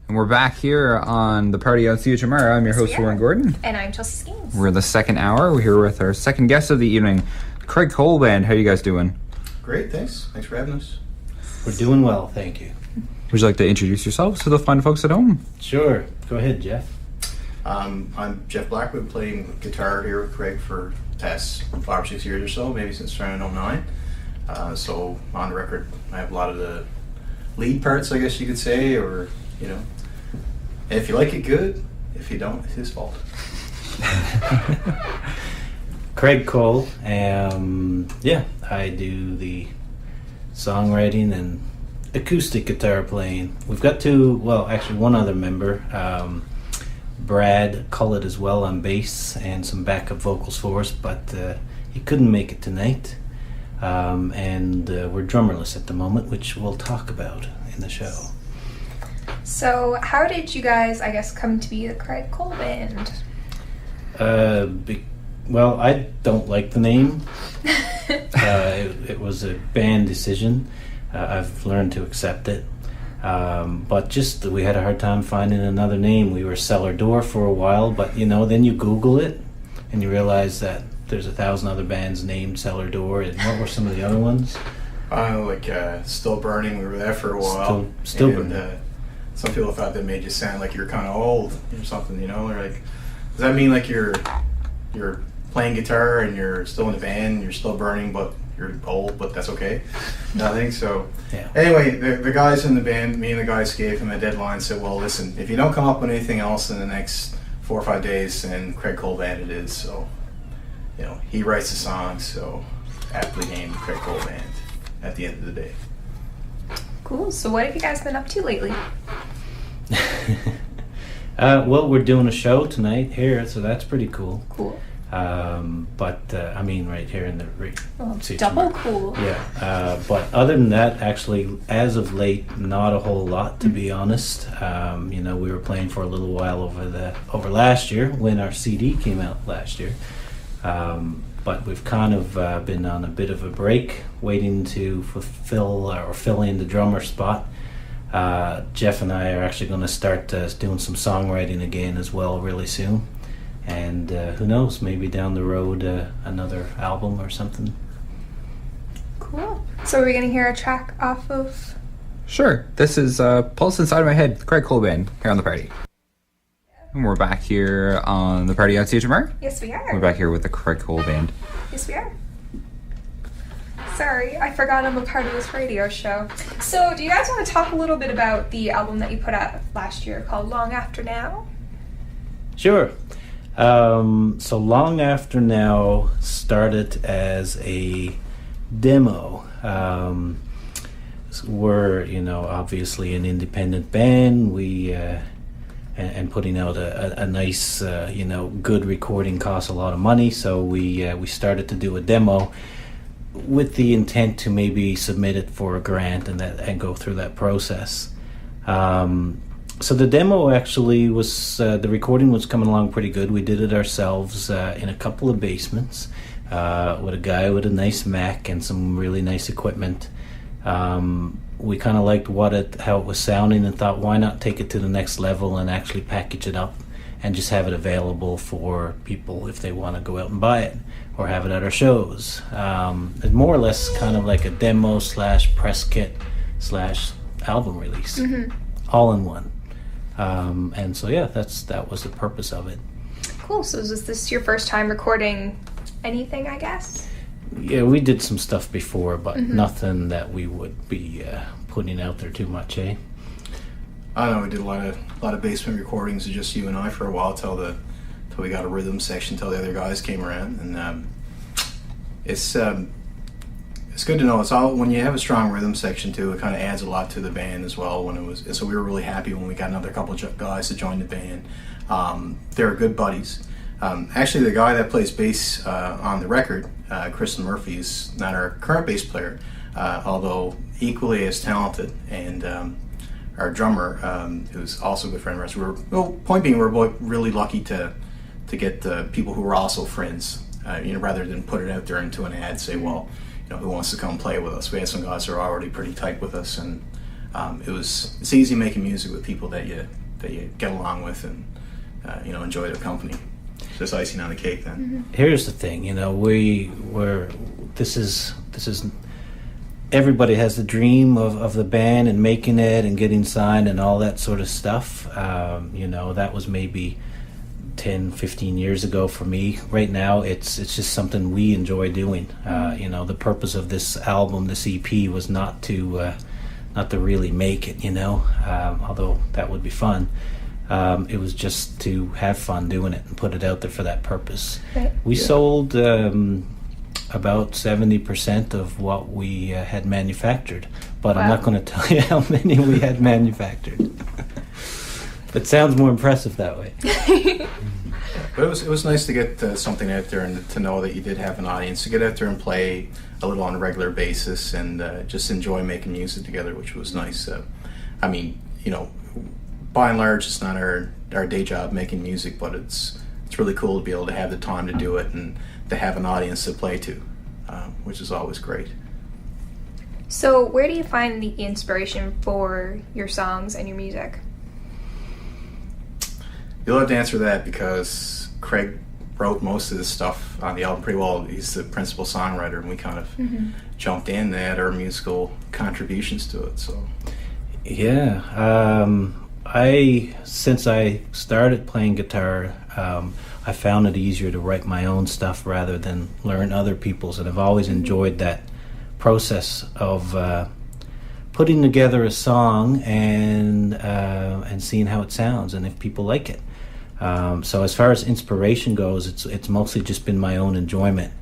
And we're back here on the party on CHMR. I'm your host, Warren Gordon. And I'm Chelsea Skeens. We're in the second hour. We're here with our second guest of the evening, Craig Cole Band. How are you guys doing? Great, thanks. Thanks for having us. We're doing well, thank you. Would you like to introduce yourselves to the fine folks at home? Sure. Go ahead, Jeff. I'm Jeff Blackwood, playing guitar here with Craig for the past 5 or 6 years or so, maybe since around 2009. So on the record, I have a lot of the lead parts, I guess you could say, or, you know, if you like it, good. If you don't, it's his fault. Craig Cole. I do the songwriting and acoustic guitar playing. We've got one other member, Brad Cullett as well on bass and some backup vocals for us, but he couldn't make it tonight. We're drummerless at the moment, which we'll talk about in the show. So how did you guys, come to be the Craig Cole Band? I don't like the name. It was a band decision. I've learned to accept it. But we had a hard time finding another name. We were Cellar Door for a while, but then you Google it and you realize that there's 1,000 other bands named Cellar Door. And what were some of the other ones? Still Burning. We were there for a while. Still Burning. Some people thought that made you sound like you're kind of old or something, They're like, does that mean like you're playing guitar and you're still in a band and you're still burning, but you're old, but that's okay? Nothing. So yeah. Anyway, the guys in the band, me and the guys gave him a deadline, said, well, listen, if you don't come up with anything else in the next 4 or 5 days, then Craig Cole Band it is. So, he writes the songs, so aptly named Craig Cole Band at the end of the day. Cool. So what have you guys been up to lately? We're doing a show tonight here, so that's pretty cool. Cool. Right here in the double cool. Yeah. But other than that, actually, as of late, not a whole lot, to be honest. We were playing for a little while over last year when our CD came out last year. But we've kind of been on a bit of a break, waiting to fill in the drummer spot. Jeff and I are actually going to start doing some songwriting again as well really soon. And who knows, maybe down the road another album or something. Cool. So are we going to hear a track off of... Sure. This is Pulse Inside My Head, Craig Cole Band, here on the party. And we're back here on the party on CHMR. Yes, we are. We're back here with the Craig Cole Band. Yes, we are. Sorry, I forgot I'm a part of this radio show. So do you guys want to talk a little bit about the album that you put out last year called Long After Now? Sure. So Long After Now started as a demo. We're, obviously an independent band. We and putting out a nice, good recording costs a lot of money. So we started to do a demo with the intent to maybe submit it for a grant and go through that process. So the demo actually was, the recording was coming along pretty good. We did it ourselves in a couple of basements with a guy with a nice Mac and some really nice equipment. We kind of liked how it was sounding and thought, why not take it to the next level and actually package it up and just have it available for people if they want to go out and buy it or have it at our shows. It's more or less kind of like a demo / press kit / album release, all in one. That was the purpose of it. Cool. So is this your first time recording anything, I guess? Yeah, we did some stuff before, but nothing that we would be putting out there too much, eh? I know we did a lot of basement recordings of just you and I for a while till we got a rhythm section till the other guys came around, and it's good to know. It's all when you have a strong rhythm section too. It kind of adds a lot to the band as well. So we were really happy when we got another couple of guys to join the band. They're good buddies. Actually, the guy that plays bass on the record, Kristen Murphy, is not our current bass player, although equally as talented. And our drummer, who's also a good friend of ours. Point being, we're both really lucky to get people who are also friends. Rather than put it out there into an ad, say, well, who wants to come play with us? We had some guys who are already pretty tight with us, and it's easy making music with people that you get along with and enjoy their company. It's just icing on the cake then. Here's the thing, this is everybody has the dream of the band and making it and getting signed and all that sort of stuff. That was maybe 10, 15 years ago for me. Right now, it's just something we enjoy doing. The purpose of this album, this EP, was not to really make it, although that would be fun. It was just to have fun doing it and put it out there for that purpose. Right. We sold about 70% of what we had manufactured, but Wow. I'm not going to tell you how many we had manufactured. It sounds more impressive that way. But it was nice to get something out there and to know that you did have an audience, to get out there and play a little on a regular basis and just enjoy making music together, which was nice. By and large, it's not our day job making music, but it's really cool to be able to have the time to do it and to have an audience to play to, which is always great. So where do you find the inspiration for your songs and your music? You'll have to answer that because Craig wrote most of this stuff on the album pretty well. He's the principal songwriter, and we kind of jumped in and add our musical contributions to it. So, yeah, since I started playing guitar, I found it easier to write my own stuff rather than learn other people's, and I've always enjoyed that process of putting together a song and seeing how it sounds and if people like it. So as far as inspiration goes, it's mostly just been my own enjoyment.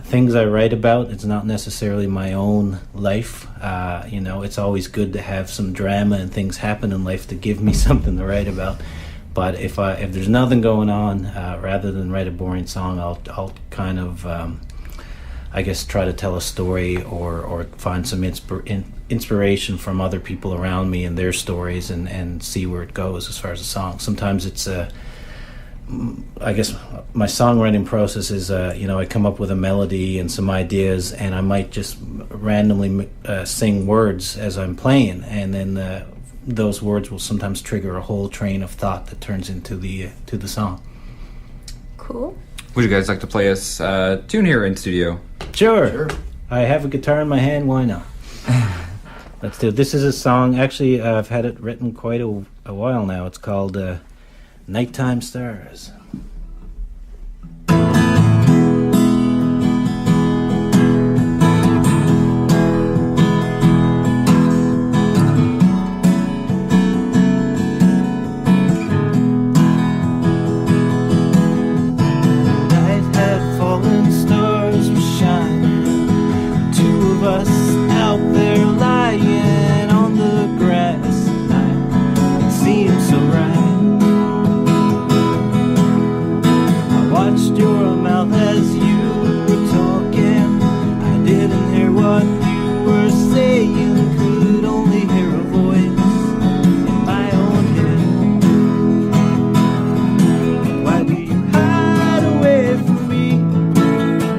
Things I write about, it's not necessarily my own life. It's always good to have some drama and things happen in life to give me something to write about. But if there's nothing going on, rather than write a boring song, I'll kind of try to tell a story or find some inspiration from other people around me and their stories and see where it goes as far as a song. Sometimes it's my songwriting process is I come up with a melody and some ideas, and I might just randomly sing words as I'm playing, and then those words will sometimes trigger a whole train of thought that turns into the song. Cool. Would you guys like to play us a tune here in studio? Sure. I have a guitar in my hand, why not? Let's do it. This is a song, actually I've had it written quite a while now. It's called Nighttime Stars.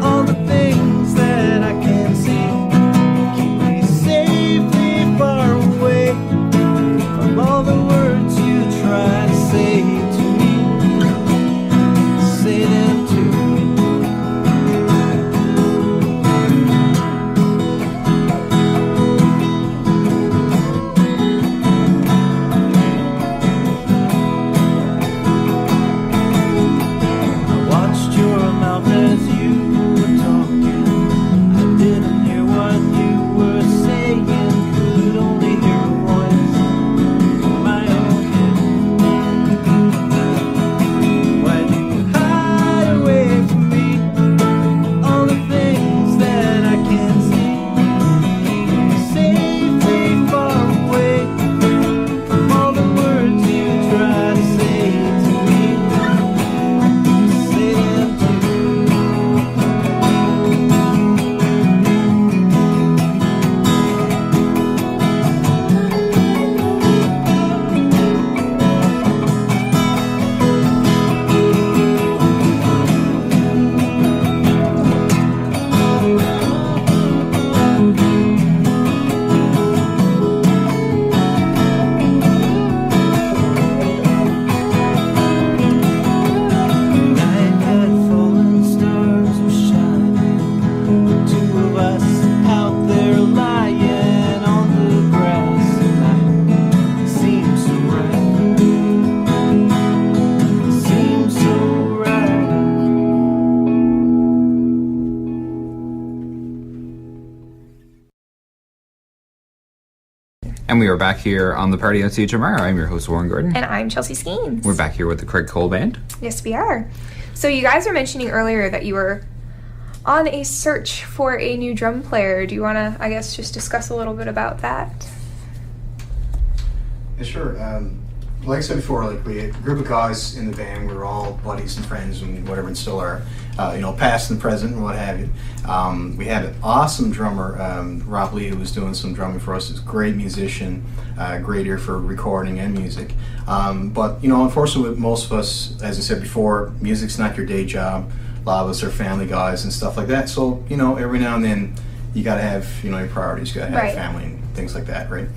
All the things that I can see keep me safely And we are back here on the party on CHMR. I'm your host, Warren Gordon. And I'm Chelsea Skeens. We're back here with the Craig Cole Band. Yes, we are. So you guys were mentioning earlier that you were on a search for a new drum player. Do you want to, I guess, just discuss a little bit about that? Yeah, sure. Like I said before, like we had a group of guys in the band. We were all buddies and friends and whatever, and still are. Past and present and what have you. We had an awesome drummer, Rob Lee, who was doing some drumming for us. He's a great musician, great ear for recording and music. But unfortunately, with most of us, as I said before, music's not your day job. A lot of us are family guys and stuff like that. So every now and then, you got to have your priorities. You got to have Right. family and things like that, right?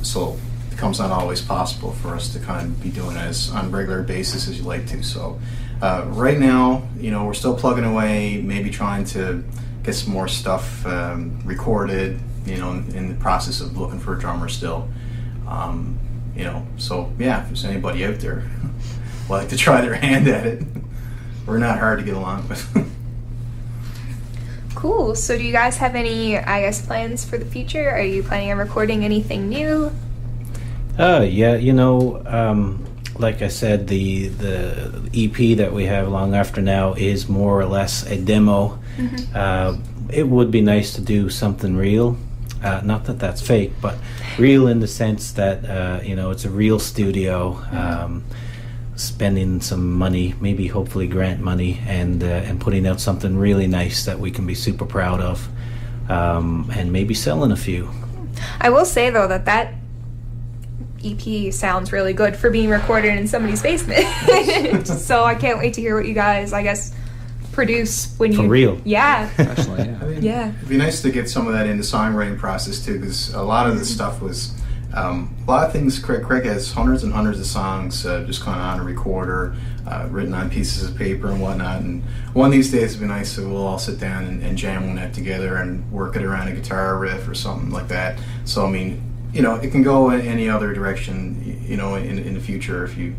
So it becomes not always possible for us to kind of be doing it as on a regular basis as you like to. So. Right now, we're still plugging away, maybe trying to get some more stuff recorded, in the process of looking for a drummer still. So yeah, if there's anybody out there who'd like to try their hand at it, we're not hard to get along with. Cool. So do you guys have any, I guess, plans for the future? Are you planning on recording anything new? Like I said, the EP that we have Long After Now is more or less a demo. It would be nice to do something real. Not that that's fake, but real in the sense that, it's a real studio, spending some money, maybe hopefully grant money, and putting out something really nice that we can be super proud of, and maybe selling a few. I will say, though, that EP sounds really good for being recorded in somebody's basement. So I can't wait to hear what you guys, I guess, produce when you... For real. Yeah. Especially, yeah. Yeah. It'd be nice to get some of that in the songwriting process too, because a lot of the stuff was... a lot of things, Craig has hundreds and hundreds of songs just kind of on a recorder, written on pieces of paper and whatnot, and one of these days it'd be nice so we'll all sit down and jam one that together and work it around a guitar riff or something like that. So, I mean, it can go in any other direction, in the future if you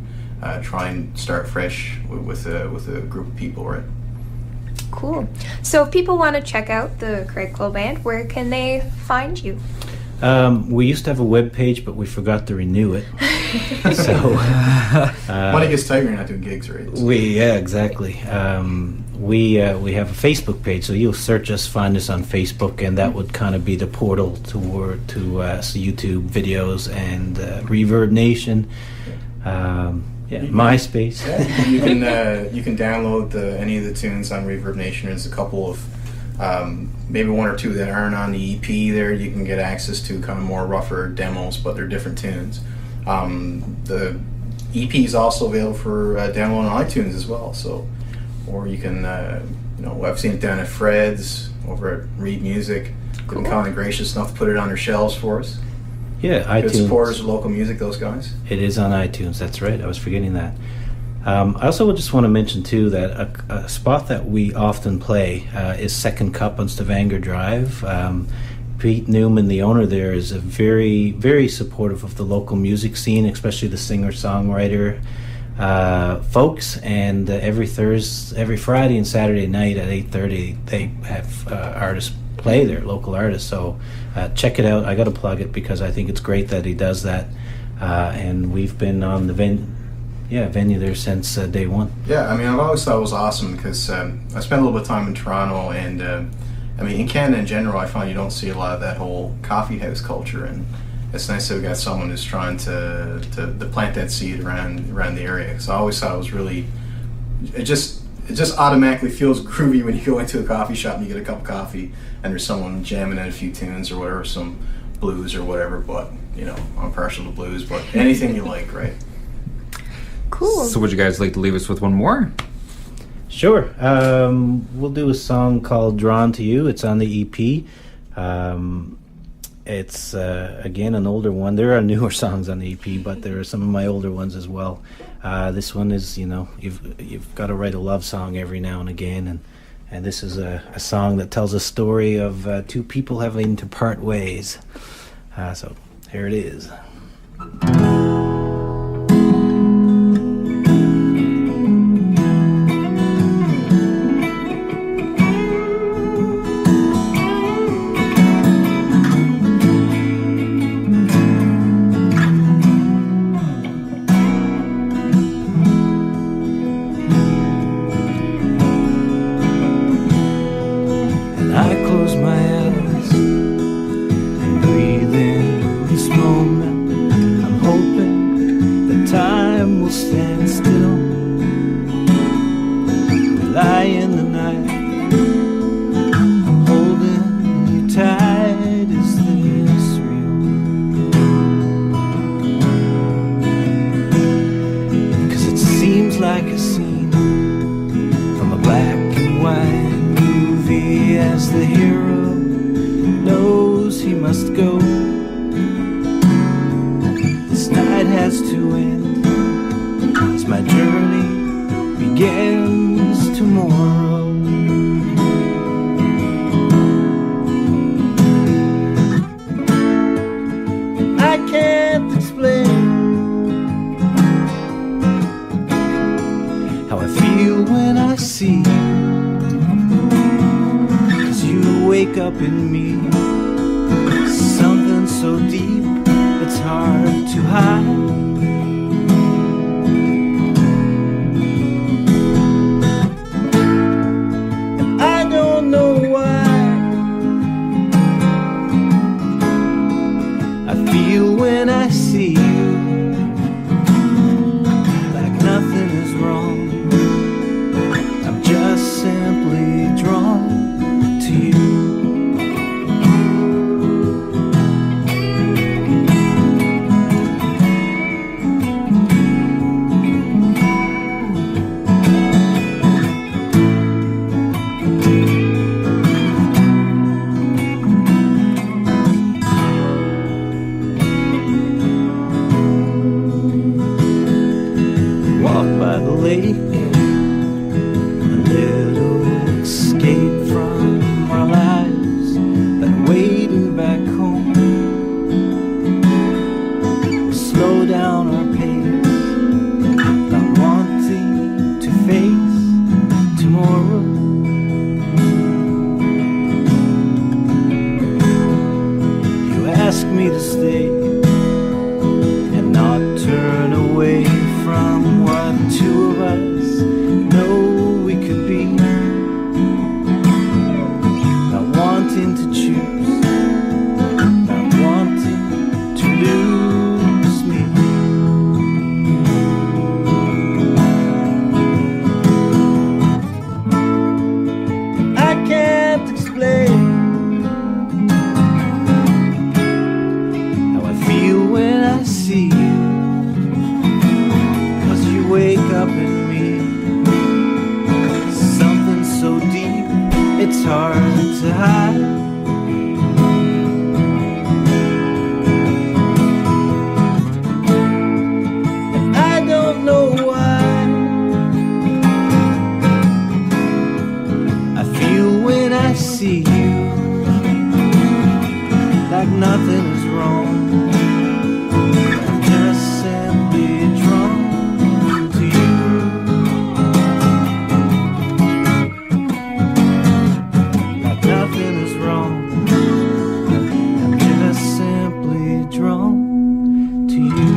try and start fresh with a group of people, right? Cool. So if people want to check out the Craig Cole Band, where can they find you? We used to have a web page, but we forgot to renew it. So Money gets tight when you're not doing gigs, right? Exactly. We have a Facebook page, so you'll search us, find us on Facebook, and that would kind of be the portal to YouTube videos and Reverb Nation. MySpace. Yeah, you can download any of the tunes on Reverb Nation. There's a couple of maybe one or two that aren't on the EP there. You can get access to kind of more rougher demos, but they're different tunes. The EP is also available for download on iTunes as well. So, or you can, I've seen it down at Fred's over at Reed Music. They've been kind of gracious enough to put it on their shelves for us. Yeah, iTunes. Good supporters of local music, those guys. It is on iTunes. That's right. I was forgetting that. I also just want to mention too that a spot that we often play is Second Cup on Stavanger Drive. Pete Newman, the owner there, is a very, very supportive of the local music scene, especially the singer-songwriter folks. And every Friday and Saturday night at 8:30, they have artists play there, local artists. So check it out. I got to plug it because I think it's great that he does that. And we've been on the venue there since day one. Yeah, I mean, I've always thought it was awesome because I spent a little bit of time in Toronto, and in Canada in general, I find you don't see a lot of that whole coffee house culture, and it's nice that we got someone who's trying to plant that seed around the area. Because I always thought it was really, it just automatically feels groovy when you go into a coffee shop and you get a cup of coffee and there's someone jamming in a few tunes or whatever, some blues or whatever. But I'm partial to blues, but anything you like, right? Cool. So would you guys like to leave us with one more? Sure. We'll do a song called Drawn to You. It's on the EP. It's, again, an older one. There are newer songs on the EP, but there are some of my older ones as well. This one is, you've got to write a love song every now and again, and this is a song that tells a story of two people having to part ways. So here it is. will stand still. We lie in the night, holding you tight. Is this real? 'Cause it seems like a scene from a black and white movie, as the hero knows he must go. This night has to end, as my journey begins tomorrow. I can't explain how I feel when I see you, 'cause you wake up in me something so deep it's hard to hide. And I don't know why I feel when I see you, like nothing is wrong. I'm just simply drawn to you. Walk by the lake, a little escape from our lives that are waiting back home. Slow down our pace, not wanting to face tomorrow. You ask me to stay and not turn away from what two of us know we could be. Not wanting to choose, not wanting to lose me. I can't explain how I feel when I see you, 'cause you wake up in me something so deep it's hard to hide. And I don't know why I feel when I see you, like nothing is wrong. I'm just simply drawn to you. Like nothing is wrong. I'm just simply drawn to you.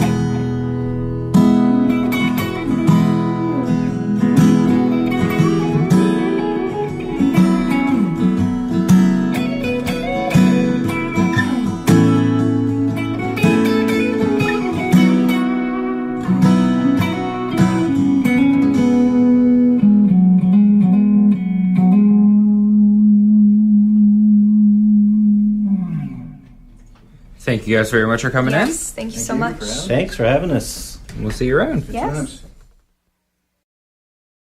Thank you guys very much for coming Yes, thank you so much. for having me. Thanks for having us. in. We'll see you around. Yes. Yes.